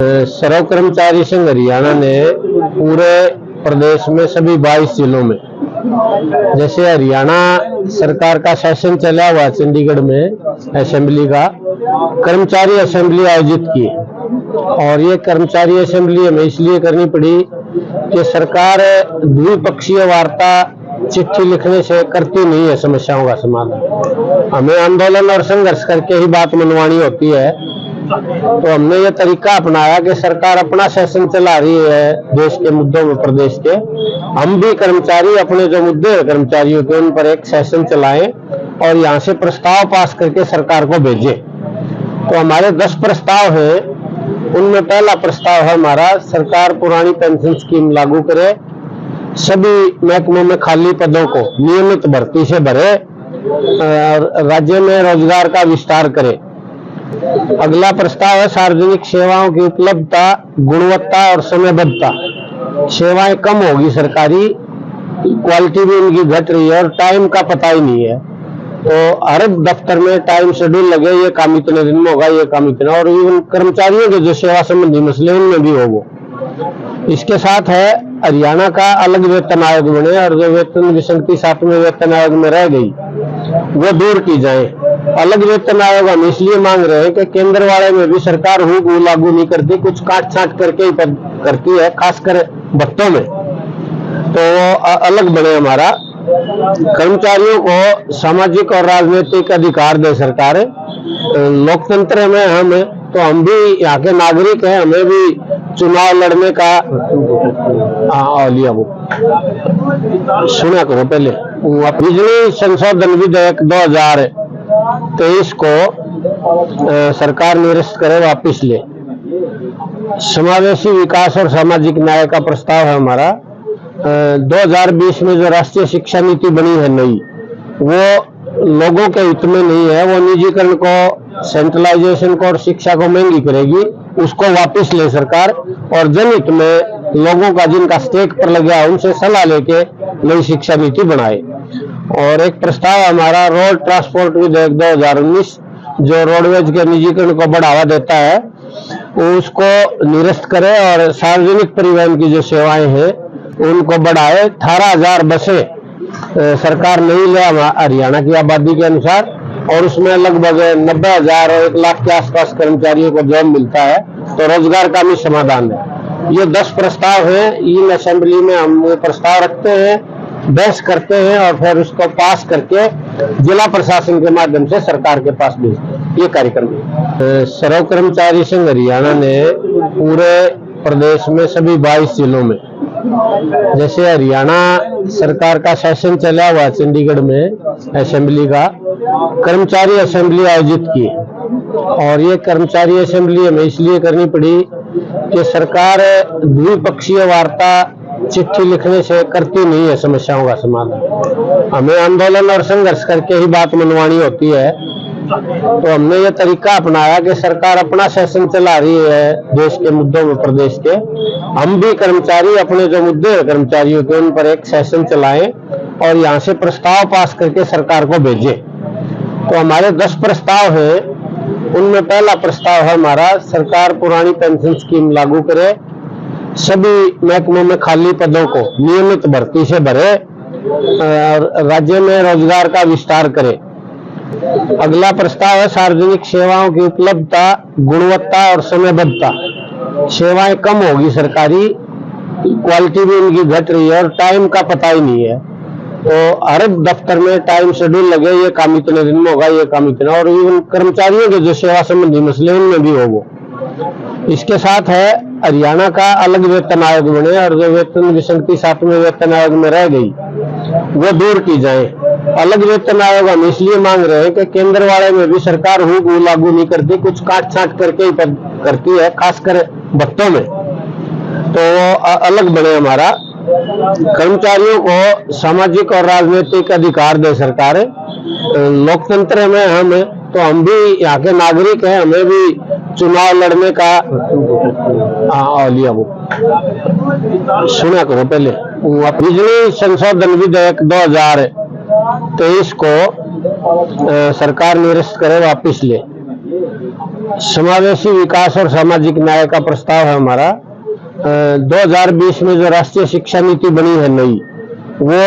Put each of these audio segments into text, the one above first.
सर्व कर्मचारी संघ हरियाणा ने पूरे प्रदेश में सभी 22 जिलों में, जैसे हरियाणा सरकार का सेशन चला हुआ चंडीगढ़ में असेंबली का, कर्मचारी असेंबली आयोजित की। और ये कर्मचारी असेंबली हमें इसलिए करनी पड़ी कि सरकार द्विपक्षीय वार्ता चिट्ठी लिखने से करती नहीं है समस्याओं का समाधान। हमें आंदोलन और संघर्ष करके ही बात मनवानी होती है। तो हमने ये तरीका अपनाया कि सरकार अपना सेशन चला रही है देश के मुद्दों में, प्रदेश के, हम भी कर्मचारी अपने जो मुद्दे हैं कर्मचारियों के, उन पर एक सेशन चलाएं और यहाँ से प्रस्ताव पास करके सरकार को भेजें। तो हमारे 10 प्रस्ताव हैं। उनमें पहला प्रस्ताव है हमारा, सरकार पुरानी पेंशन स्कीम लागू करे, सभी महकमों में खाली पदों को नियमित भर्ती से भरे, राज्य में रोजगार का विस्तार करे। अगला प्रस्ताव है सार्वजनिक सेवाओं की उपलब्धता, गुणवत्ता और समयबद्धता। सेवाएं कम होगी सरकारी, क्वालिटी भी इनकी घट रही है और टाइम का पता ही नहीं है। तो हर दफ्तर में टाइम शेड्यूल लगे, ये काम इतने दिन में होगा, ये काम इतना, और इवन कर्मचारियों के जो सेवा संबंधी मसले उनमें भी होगा। इसके साथ है हरियाणा का अलग वेतन आयोग बने और जो वेतन विसंगति 7वें वेतन आयोग में रह गई वो दूर की जाए। अलग वेतन आयोग हम इसलिए मांग रहे हैं कि केंद्र वाले में भी सरकार हूँ लागू नहीं करती, कुछ काट छाट करके ही करती है, खासकर भत्तों में। तो अलग बने हमारा। कर्मचारियों को सामाजिक और राजनीतिक अधिकार दे सरकार। लोकतंत्र में हम, तो हम भी यहाँ के नागरिक हैं, हमें भी चुनाव लड़ने का लिया वो सुना करो पहले। बिजली संशोधन विधेयक 2023 को सरकार निरस्त करे, वापिस ले। समावेशी विकास और सामाजिक न्याय का प्रस्ताव है हमारा। 2020 में जो राष्ट्रीय शिक्षा नीति बनी है नई, वो लोगों के हित में नहीं है। वो निजीकरण को, सेंट्रलाइजेशन को और शिक्षा को महंगी करेगी। उसको वापस ले सरकार और जनहित में लोगों का जिनका स्टेक पर लगा उनसे सलाह लेके नई शिक्षा नीति बनाए। और एक प्रस्ताव हमारा रोड ट्रांसपोर्ट विधेयक 2019 जो रोडवेज के निजीकरण को बढ़ावा देता है उसको निरस्त करे और सार्वजनिक परिवहन की जो सेवाएं हैं उनको बढ़ाए। 18,000 बसें सरकार नहीं ले हरियाणा की आबादी के अनुसार, और उसमें लगभग 90,000 और 1 लाख के आसपास कर्मचारियों को जॉब मिलता है। तो रोजगार का भी समाधान है। ये 10 प्रस्ताव हैं। इन असेंबली में हम ये प्रस्ताव रखते हैं, बहस करते हैं और फिर उसको पास करके जिला प्रशासन के माध्यम से सरकार के पास भेजते हैं। ये कार्यक्रम है। सर्व कर्मचारी संघ हरियाणा ने पूरे प्रदेश में सभी 22 जिलों में, जैसे हरियाणा सरकार का सेशन चला हुआ चंडीगढ़ में असेंबली का, कर्मचारी असेंबली आयोजित की। और ये कर्मचारी असेंबली हमें इसलिए करनी पड़ी कि सरकार द्विपक्षीय वार्ता चिट्ठी लिखने से करती नहीं है समस्याओं का समाधान। हमें आंदोलन और संघर्ष करके ही बात मनवानी होती है। तो हमने ये तरीका अपनाया कि सरकार अपना सेशन चला रही है देश के मुद्दों में, प्रदेश के, हम भी कर्मचारी अपने जो मुद्दे हैं कर्मचारियों के, उन पर एक सेशन चलाएं और यहाँ से प्रस्ताव पास करके सरकार को भेजें। तो हमारे 10 प्रस्ताव हैं। उनमें पहला प्रस्ताव है हमारा, सरकार पुरानी पेंशन स्कीम लागू करे, सभी महकमों में खाली पदों को नियमित भर्ती से भरे, राज्य में रोजगार का विस्तार करे। अगला प्रस्ताव है सार्वजनिक सेवाओं की उपलब्धता, गुणवत्ता और समयबद्धता। सेवाएं कम होगी सरकारी, क्वालिटी भी इनकी घट रही है और टाइम का पता ही नहीं है। तो हर दफ्तर में टाइम शेड्यूल लगे, ये काम इतने दिन में होगा, ये काम इतना, और इवन कर्मचारियों के जो सेवा संबंधी मसले उनमें भी होगा। इसके साथ है हरियाणा का अलग वेतन आयोग बने और जो वेतन विसंगति 7वें वेतन आयोग में रह गई वो दूर की जाए। अलग वेतन आयोग हम इसलिए मांग रहे हैं कि केंद्र वाले में भी सरकार हूँ लागू नहीं करती, कुछ काट छाट करके ही करती है, खासकर भत्तों में। तो अलग बने हमारा। कर्मचारियों को सामाजिक और राजनीतिक अधिकार दे सरकार। लोकतंत्र में हम, तो हम भी यहाँ के नागरिक हैं, हमें भी चुनाव लड़ने का लिया वो सुना करो पहले। बिजली संशोधन विधेयक 2023 को सरकार निरस्त करे, वापिस ले। समावेशी विकास और सामाजिक न्याय का प्रस्ताव है हमारा। 2020 में जो राष्ट्रीय शिक्षा नीति बनी है नई, वो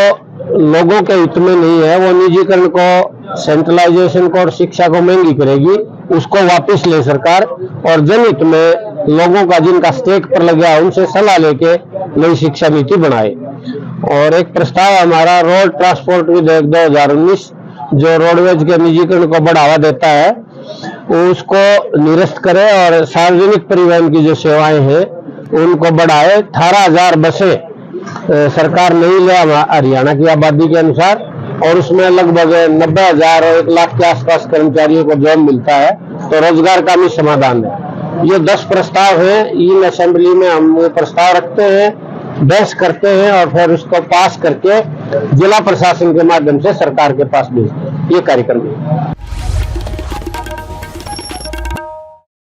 लोगों के हित में नहीं है। वो निजीकरण को, सेंट्रलाइजेशन को और शिक्षा को महंगी करेगी। उसको वापस ले सरकार और जनहित में लोगों का जिनका स्टेक पर लग गया उनसे सलाह लेके नई शिक्षा नीति बनाए। और एक प्रस्ताव हमारा रोड ट्रांसपोर्ट विधेयक 2019 जो रोडवेज के निजीकरण को बढ़ावा देता है उसको निरस्त करे और सार्वजनिक परिवहन की जो सेवाएं हैं उनको बढ़ाए। 18,000 बसें सरकार नहीं ले हरियाणा की आबादी के अनुसार, और उसमें लगभग 90,000 और 1 लाख के आसपास कर्मचारियों को जॉब मिलता है, तो रोजगार का भी समाधान है। ये 10 प्रस्ताव हैं। इन असेंबली में हम ये प्रस्ताव रखते हैं, बहस करते हैं और फिर उसको पास करके जिला प्रशासन के माध्यम से सरकार के पास भेजते हैं। ये कार्यक्रम है।